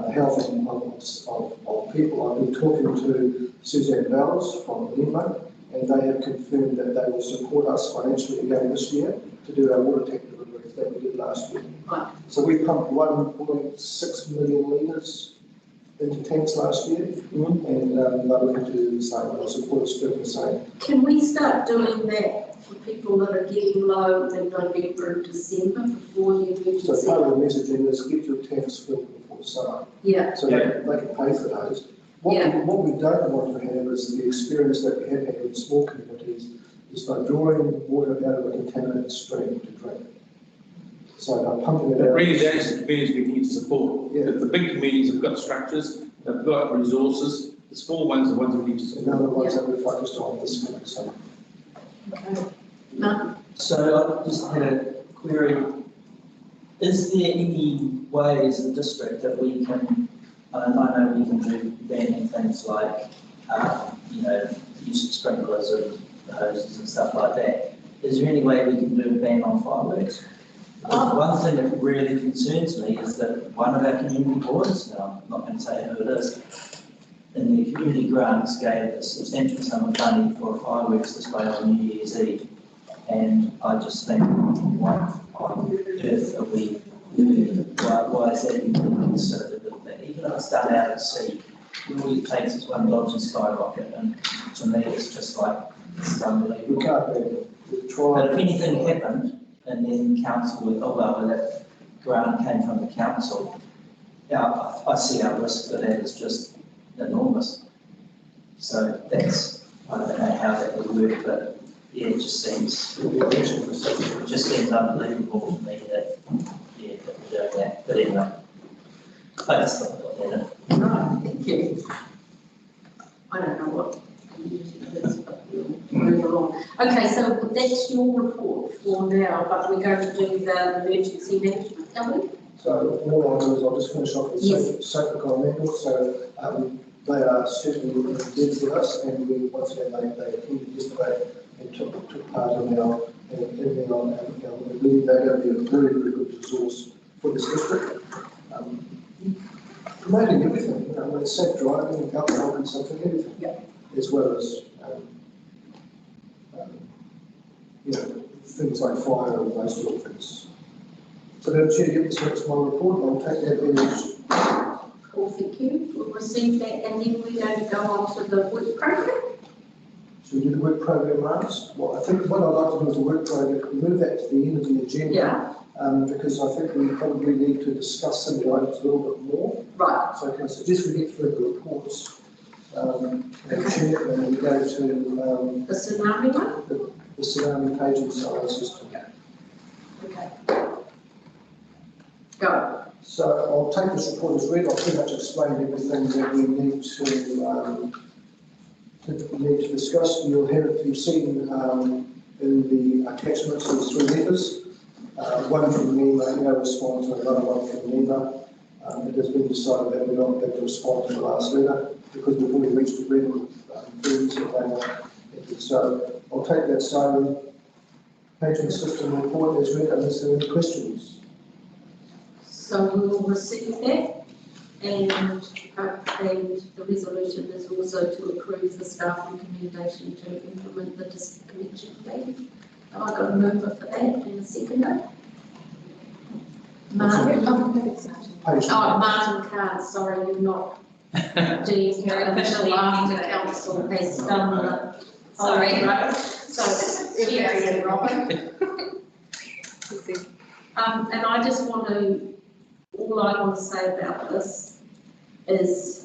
the health of people. I've been talking to Suzanne Bells from NEMO, and they have confirmed that they will support us financially again this year to do our water tank deliveries that we did last year. Right. So we pumped 1.6 million litres into tanks last year, and they're looking to do the same. They'll support us doing the same. Can we start doing that for people that are getting low in November and December before the So emergency? part of the messaging is get your tanks filled before summer, Yeah, so they can pay for those. What we don't want to have is the experience that we have had in small communities, is they're drawing water out of a contaminated stream to drink. So they're pumping it It out. really is the communities we need to support. Yeah. The big communities have got structures, they've got resources, The small ones, the ones we need to. And none of the ones that we're focused on this minute, so. Okay. Martin? So I just had a query. Is there any way as a district that we can, I know we can do banning things like, use of sprinklers and hoses and stuff like that. Is there any way we can do a ban on fireworks? One thing that really concerns me is that one of our community boards, now I'm not going to say who it is, in the community grants gave a substantial sum of money for a fireworks display on New Year's Eve. And I just think, what on earth are we doing? Why is that even considered a little bit? Even if it's done out at sea, all it takes is one dodgy skyrocket, and to me it's just like, it's unbelievable. We can't be, we But try. if anything happened, and then council would, that grant came from the council, yeah, I see our risk for that is just enormous. So that's, I don't know how that would work, but yeah, it just seems unbelievable to me that, yeah, that we're doing that. But anyway, I just thought about that. Right, thank you. I don't know what community it is, but we'll move along. Okay, so that's your report for now, but we're going to do the emergency management, are we? So all I'll do is I'll just finish off with Yes. Thames-Coromandel. So they are certainly engaged with us, and we once again they attended yesterday and took part in our we believe they're going to be a very, very good resource for this district. Promoting everything, when it's safe driving, alcohol consumption, everything, Yeah. as well as things like fire and those sort of things. So Madam Chair, this is my report. I'll take that as. Cool, thank you. We'll receive that, and then we're going to go on to the work program. So we do the work program, Marcus. Well, I think what I'd like to do is the work program, move that to the end of the agenda. Yeah. Because I think we probably need to discuss some of the items a little bit more. Right. So can I suggest we get through the reports, Madam Chair, and we go to The tsunami one? the tsunami paging science system. Okay. Go. So I'll take this report as read. I've pretty much explained everything that we need to discuss. You've seen in the attachments there's 3 letters. One from NEMA, no response, and another one from NEMA. It has been decided that we're not going to respond to the last letter because we've already reached agreement with fees that they want. So I'll take that silent paging system report as read unless there are any questions. So we will receive that, and the resolution is also to approve the staff recommendation to implement the disconnection plan. Have I got a mover for that and a seconder? Martin? Martin can't, sorry, you're not doing your official after council has done the. Sorry. So, Jerry and Robin. And I just want to, all I want to say about this is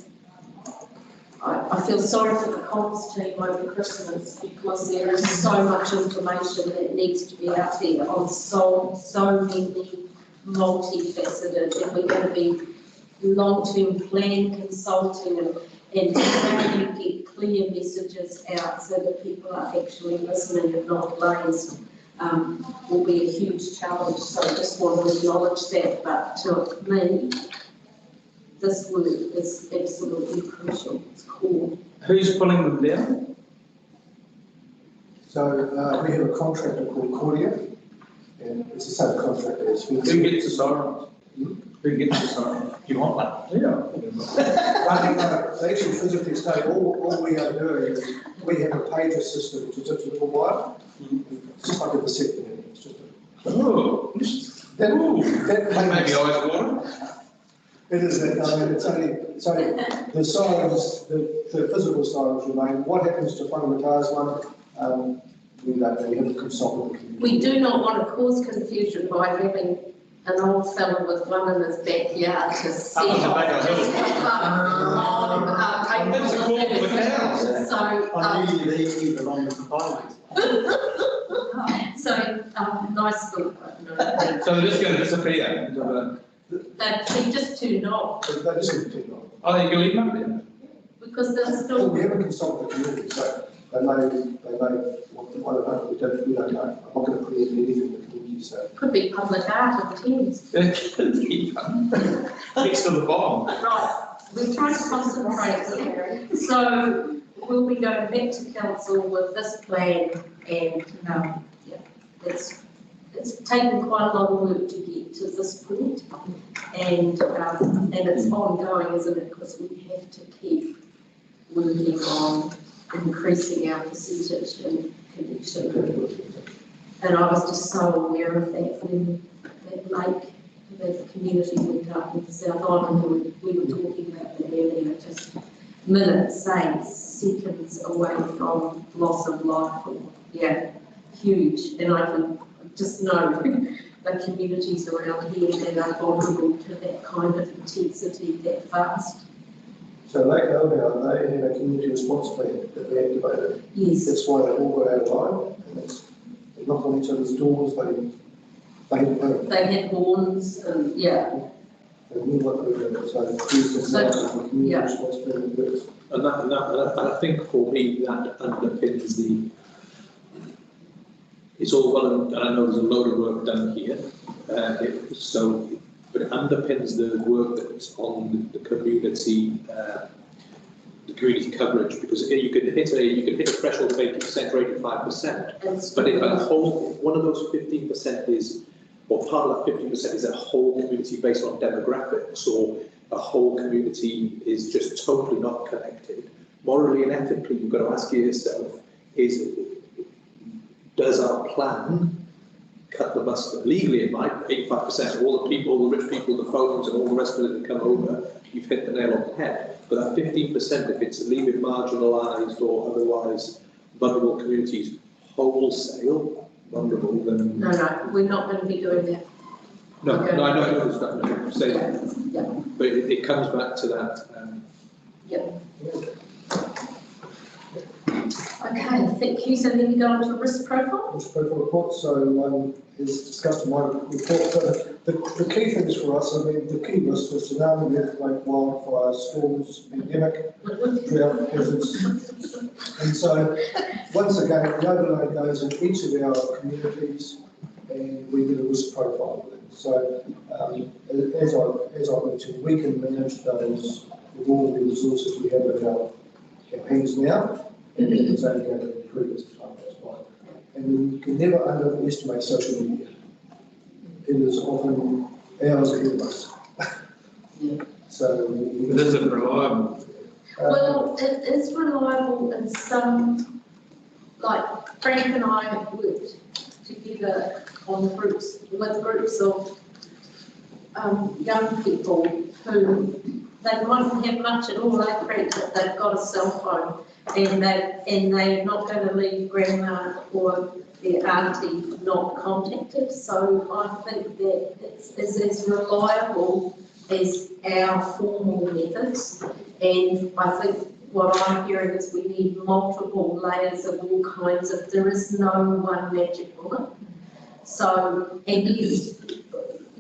I feel sorry for the comms team over Christmas because there is so much information that needs to be out there on so many multifaceted, and we're going to be long-term plan consulting and how you get clear messages out so that people are actually listening and not lazy. Will be a huge challenge, so I just want to acknowledge that, but to me, this work is absolutely crucial, it's core. Who's pulling them down? So we have a contractor called Cordia, and it's the same contractor as Who gets the sirens? Who gets the sirens? Do you want one? Yeah. They actually physically say all we are doing is we have a pager system which is just a little wire. It's just like a vasectomy. It's just Oh, that maybe eyes water. It is that, it's only, so the sirens, the physical sirens remain. What happens to Whangamatars one? We don't know, we have to consult with the community. We do not want to cause confusion by having an old fellow with one in his backyard to set off. That's a call for the cows. So, you belong to Parliament. nice little, So they're just going to disappear into the. they're just turned off. They just need to take off. Oh, you can leave them there. We because they're Well, still, we haven't consulted the community, so they may, I don't know, we don't know. I'm not going to put anything in the community, so. could be public art of the Thames. Next to the bomb. Right, we're trying to concentrate here. So we'll be going back to council with this plan and, yeah, it's taken quite a lot of work to get to this point. And it's ongoing, isn't it? Because we have to keep working on increasing our percentage in connection. And I was just so aware of that when that lake, that community went up in the South Island, we were talking about that earlier, just minutes, say, seconds away from loss of life. Yeah, huge. And I can just know the communities around here that are vulnerable to that kind of intensity that fast. So Lake Elmore, they had a community response plan that we activated. Yes. That's why they all got out of line, and they knocked on each other's doors, They had horns and, yeah. they knew what they were doing, so the community response plan works. And I think for me, that underpins it's all well, and I know there's a load of work done here, but it underpins the work that's on the community coverage, because you can hit a threshold of 80% or 85%, but if a whole one of those 15% is, or part of that 15% is a whole community based on demographics, or a whole community is just totally not connected, morally and ethically, you've got to ask yourself: does our plan cut the mustard? Legally, it might, 85%, all the people, all the rich people, the phones and all the rest of it that come over, you've hit the nail on the head. But that 15%, if it's leaving marginalised or otherwise vulnerable communities wholesale vulnerable, then... No, we're not going to be doing that. No, I know it's not, I'm saying that. Yeah. But it comes back to that. Okay, thank you. So then we go on to risk profile. Risk profile report, so as discussed in my report, the key things for us, I mean, the key risks are tsunami, earthquake, wildfire, storms, pandemic, drought, hazards. And so, once again, the overlay goes in each of our communities and we get a risk profile with it. So, as I mentioned, we can manage those with all the resources we have at our hands now, and it's only going to improve as time goes by. And we can never underestimate social media. It is often hours ahead of us. So it isn't reliable. Well, it is reliable in some, like Frank and I worked together on groups of young people who they mightn't have much at all, like Frank, but they've got a cell phone and they're not going to leave grandma or their auntie not contacted. So I think that it's as reliable as our formal methods. And I think what I'm hearing is we need multiple layers of all kinds of, there is no one magic bullet. So, and yes,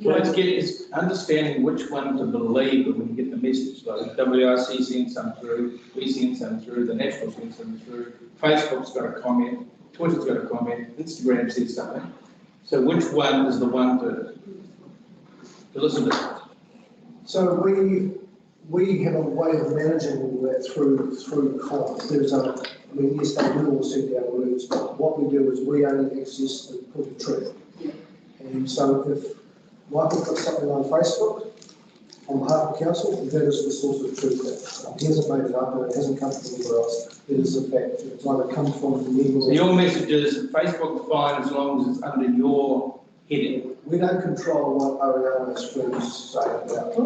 it's understanding which one to believe when you get the message. Like WRC sends some through, we send some through, the National sends some through, Facebook's got a comment, Twitter's got a comment, Instagram says something. So which one is the one to listen to? So we have a way of managing all that through comments. There's I mean, yes, they will all send our words, but what we do is we only access the point of truth. And so if Michael puts something on Facebook on behalf of council, that is the source of truth. He hasn't made it up and it hasn't come from anywhere else. It is a fact. It's either come from me or... So your message is Facebook's fine as long as it's under your heading. We don't control what Ariana's friends say about it.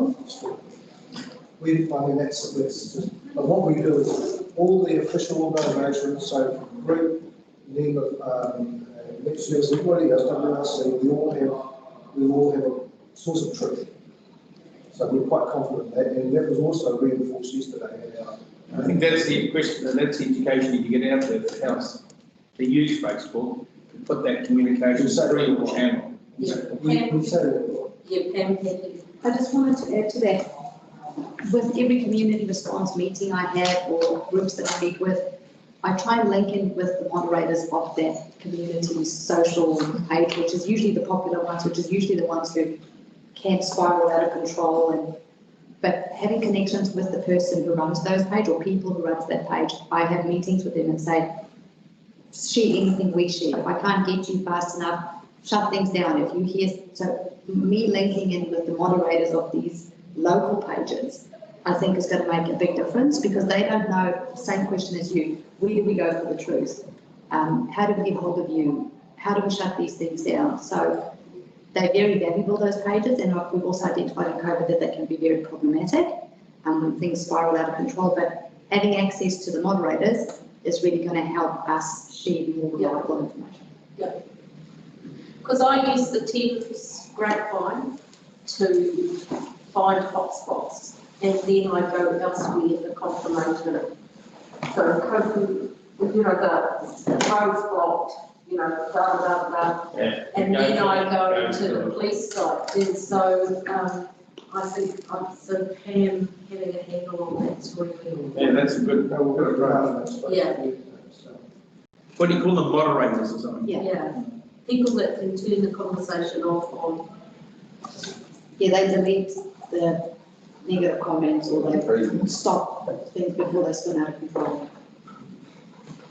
I mean, that's just... But what we do is all the official organisations, so from group, name of next year's everybody else, WRC, we all have a source of truth. So we're quite confident in that, and that was also reinforced yesterday. I think that's the question, and that's the education you get out there that helps to use Facebook to put that communication through your channel. yeah, We say that. yeah, Pam, thank you. I just wanted to add to that. with every community response meeting I have or groups that I meet with, I try and link in with the moderators of that community's social page, which is usually the popular ones, which is usually the ones who can spiral out of control. But having connections with the person who runs those page or people who runs that page, I have meetings with them and say, share anything we share. If I can't get you fast enough, shut things down. If you hear, so me linking in with the moderators of these local pages, I think is going to make a big difference because they don't know, same question as you, where do we go for the truth? How do we get hold of you? How do we shut these things down? So they're very valuable, those pages, and we've also identified in COVID that they can be very problematic when things spiral out of control, but having access to the moderators is really going to help us share more reliable information. Yeah. Because I use the Thames grapevine to find hotspots, and then I go elsewhere for confirmation. So, you know, the road's blocked, you know, blah, blah, blah. Yeah. And then I go into the police site. And so I think so Pam having a handle on that's really important. Yeah, that's a good. No, we're going to run that space. Yeah. So, What do you call them, moderators or something? Yeah. People that can turn the conversation off on. Yeah, they delete the negative comments or they stop things before they spin out of control.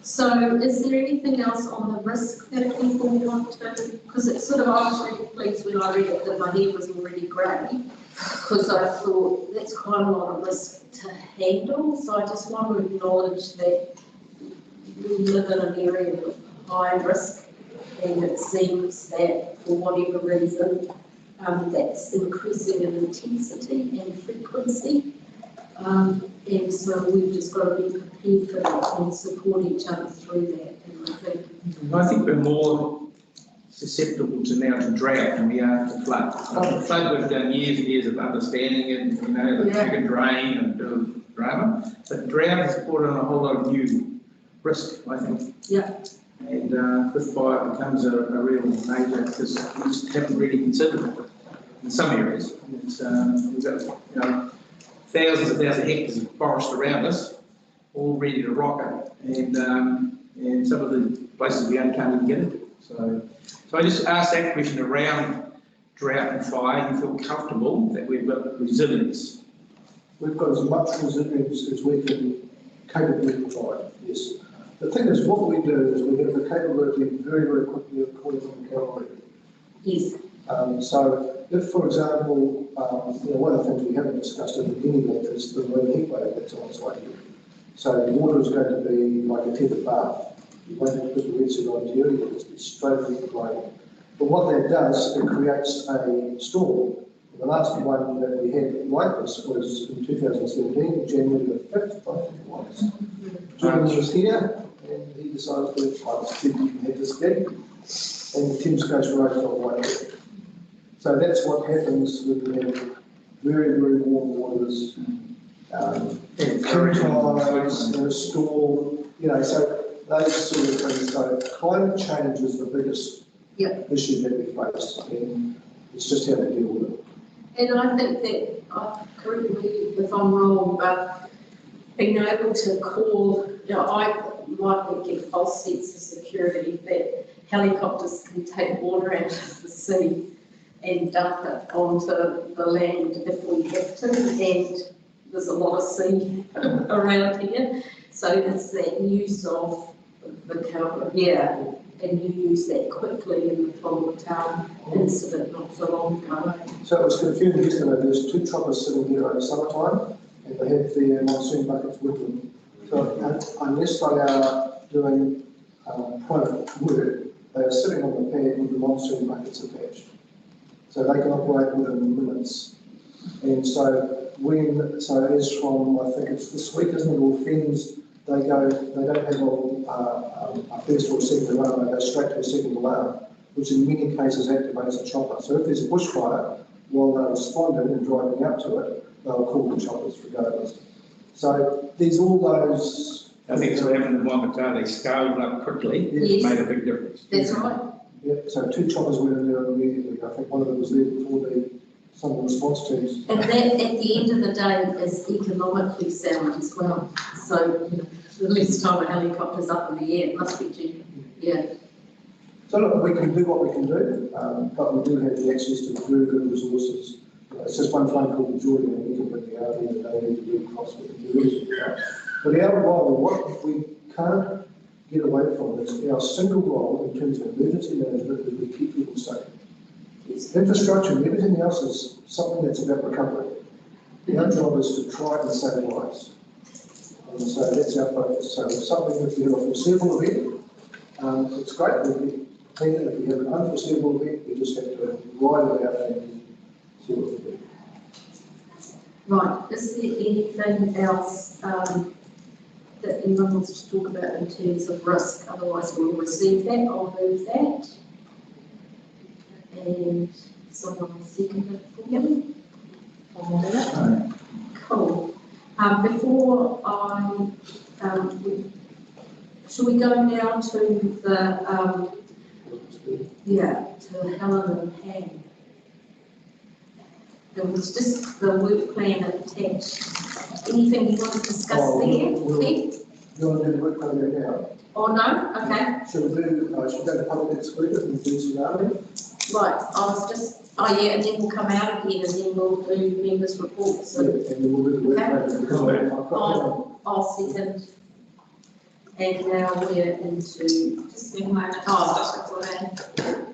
So is there anything else on the risk that people want to, because it's sort of, I was really pleased when I read it that my hair was already grey, because I thought that's quite a lot of risk to handle. So I just want to acknowledge that we live in an area of high risk, and it seems that for whatever reason, that's increasing in intensity and frequency. And so we've just got to be prepared for that and support each other through that. And I think we're more susceptible to now to drought than we are to flood. Flood, we've done years and years of understanding and, you know, that you can drain and do drama. But drought has brought on a whole lot of new risk, I think. Yeah. And with fire becomes a real major, because we just haven't really considered it in some areas. It's, we've got, you know, thousands and thousands of hectares of forest around us, all ready to rock it, and some of the places we can't even get into. So I just asked that question around drought and fire. You feel comfortable that we've got resilience? we've got as much resilience as we can capably provide, yes. The thing is, what we do is we have the capability very, very quickly of calling them cavalry. Yes. So if, for example, one of the things we haven't discussed in any length is the marine heat wave that's on its way here. So the water is going to be like a tethered bath. You won't have to rinse it on Ontario, it'll just be straight into the rain. But what that does, it creates a storm. The last one that we had like this was in 2017, January the 5th, I think it was. John was here, and he decided that I was thinking he had this gig, and the Thames Coast Road got away. So that's what happens when you have very, very warm waters, tides, a storm, so those sort of things. So climate change is the biggest issue that we face, and it's just how to deal with it. And I think that, correct me if I'm wrong, but being able to call, I might get false sense of security that helicopters can take water out of the sea and dump it onto the land if we have to, and there's a lot of sea around here. So it's that use of the cover, and you use that quickly in the Town incident not so long ago. So it was confirmed yesterday, there's 2 choppers sitting here over summertime, and they have their monsoon buckets with them. So unless they are doing private work, they are sitting on the pad with the monsoon buckets attached. So they can operate within minutes. And so as from, I think it's this week, isn't it, or Fens, they don't have a first or second alarm, they go straight to a second alarm, which in many cases activates a chopper. So if there's a bushfire, while they're responding and driving up to it, they'll call the choppers regardless. So there's all those... I think it's what happened in Wamatā, they scaled up quickly, Yes. made a big difference. That's right. Yep, so 2 choppers went in there immediately. I think one of them was there before the some of the response teams. And that, at the end of the day, is economically sound as well. So, you know, the less time a helicopter's up in the air, it must be cheaper. Yeah. So look, we can do what we can do, but we do have the access to very good resources. It's just one phone call to Julie and we can bring the RV that they need to do across with the community. But our role, what we can't get away from is our single role in terms of emergency management is we keep people safe. Infrastructure and everything else is something that's about recovery. Our job is to try and save lives. And so that's our focus. So if something, if you have a foreseeable event, it's great. If you have an unforeseeable event, you just have to ride it out and see what we do. Right, is there anything else that anyone wants to talk about in terms of risk? Otherwise, we'll receive that, I'll move that. And someone will second it for me. Cool. Before I, shall we go now to the, to Helen and Pam? There was just the work plan attached. Anything you want to discuss there, Keith? You want to do the work plan now? Oh, no? Okay. Should we go to public excluded and do Tsunami? Right, I was just, oh yeah, and then we'll come out again and then we'll do members' reports. And then we'll do the work plan because I've got I'll second. And now we're into, just a moment, oh,